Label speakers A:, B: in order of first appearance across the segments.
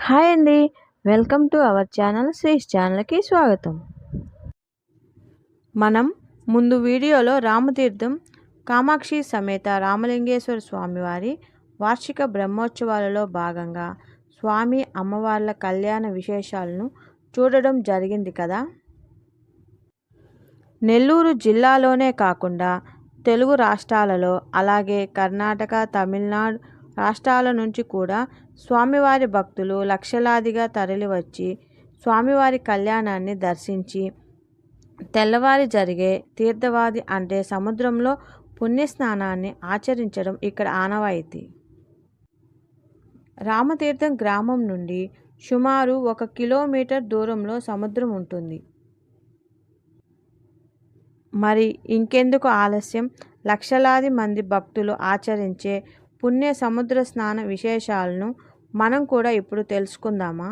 A: Hi అండి. Welcome to our channel శ్రీస్ ఛానల్‌కి స్వాగతం. మనం ముందు వీడియోలో రామతీర్థం కామాక్షి సమేత రామలింగేశ్వర స్వామివారి వార్షిక బ్రహ్మోత్సవాలలో భాగంగా స్వామి అమ్మవార్ల కళ్యాణ విశేషాలను చూడడం జరిగింది కదా. నెల్లూరు జిల్లాలోనే కాకుండా తెలుగు రాష్ట్రాలలో అలాగే కర్ణాటక, తమిళనాడు రాష్ట్రాల నుంచి కూడా స్వామివారి భక్తులు లక్షలాదిగా తరలివచ్చి స్వామివారి కళ్యాణాన్ని దర్శించి తెల్లవారి జరిగే తీర్థవాది అంటే సముద్రంలో పుణ్యస్నానాన్ని ఆచరించడం ఇక్కడ ఆనవాయితీ. రామతీర్థం గ్రామం నుండి సుమారు 1 కిలోమీటర్ దూరంలో సముద్రం ఉంటుంది. మరి ఇంకెందుకు ఆలస్యం, లక్షలాది మంది భక్తులు ఆచరించే పుణ్య సముద్ర స్నాన విశేషాలను మనం కూడా ఇప్పుడు తెలుసుకుందామా.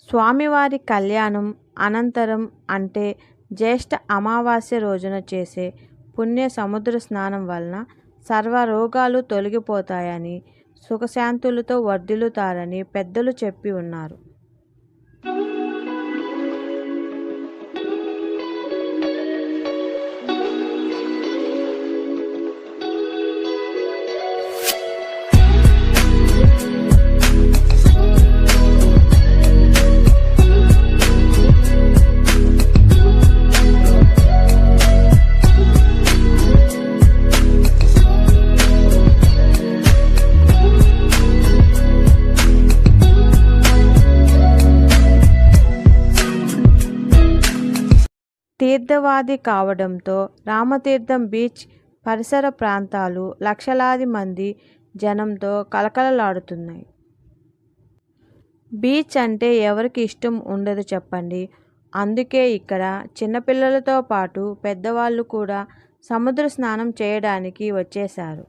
A: స్వామివారి కళ్యాణం అనంతరం అంటే జ్యేష్ఠ అమావాస్య రోజున చేసే పుణ్య సముద్ర స్నానం వలన సర్వ రోగాలు తొలగిపోతాయని, సుఖశాంతులతో వర్ధిల్లుతారని పెద్దలు చెప్పి ఉన్నారు. తీర్థవాది కావడంతో రామతీర్థం బీచ్ పరిసర ప్రాంతాలు లక్షలాది మంది జనంతో కలకలలాడుతున్నాయి. బీచ్ అంటే ఎవరికి ఇష్టం ఉండదు చెప్పండి. అందుకే ఇక్కడ చిన్నపిల్లలతో పాటు పెద్దవాళ్ళు కూడా సముద్ర స్నానం చేయడానికి వచ్చేశారు.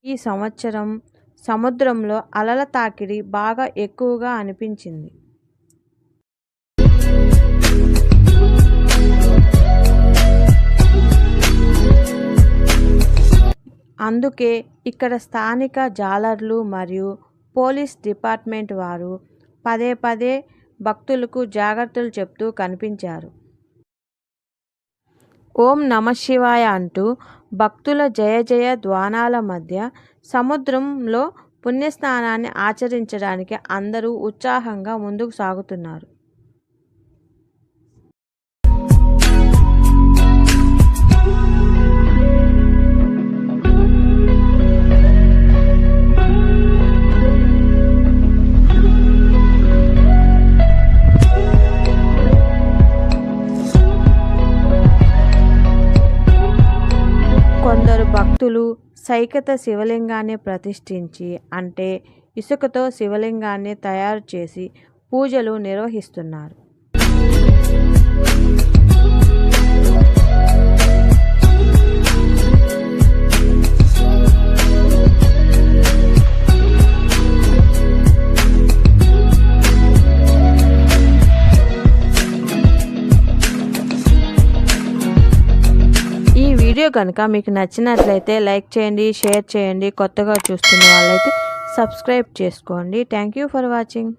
A: ఈ సంవత్సరం సముద్రంలో అలల తాకిడి బాగా ఎక్కువగా అనిపించింది. అందుకే ఇక్కడ స్థానిక జాలర్లు మరియు పోలీస్ డిపార్ట్మెంట్ వారు పదే పదే భక్తులకు జాగ్రత్తలు చెప్తూ కనిపించారు. ఓం నమఃశివాయ అంటూ భక్తుల జయ జయ ధ్వానాల మధ్య సముద్రంలో పుణ్యస్నానాన్ని ఆచరించడానికి అందరూ ఉత్సాహంగా ముందుకు సాగుతున్నారు. కొందరు భక్తులు సైకత శివలింగాన్ని ప్రతిష్ఠించి అంటే ఇసుకతో శివలింగాన్ని తయారు చేసి పూజలు నిర్వహిస్తున్నారు. వీడియో కనుక మీకు నచ్చినట్లయితే లైక్ చేయండి, షేర్ చేయండి. కొత్తగా చూస్తున్న వాళ్ళైతే సబ్స్క్రైబ్ చేసుకోండి. Thank you for watching.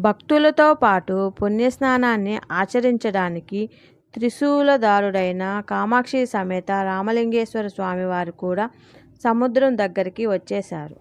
A: భక్తులతో పాటు పుణ్యస్నానాన్ని ఆచరించడానికి త్రిశూలధారుడైన కామాక్షి సమేత రామలింగేశ్వర స్వామివారు కూడా సముద్రం దగ్గరికి వచ్చేశారు.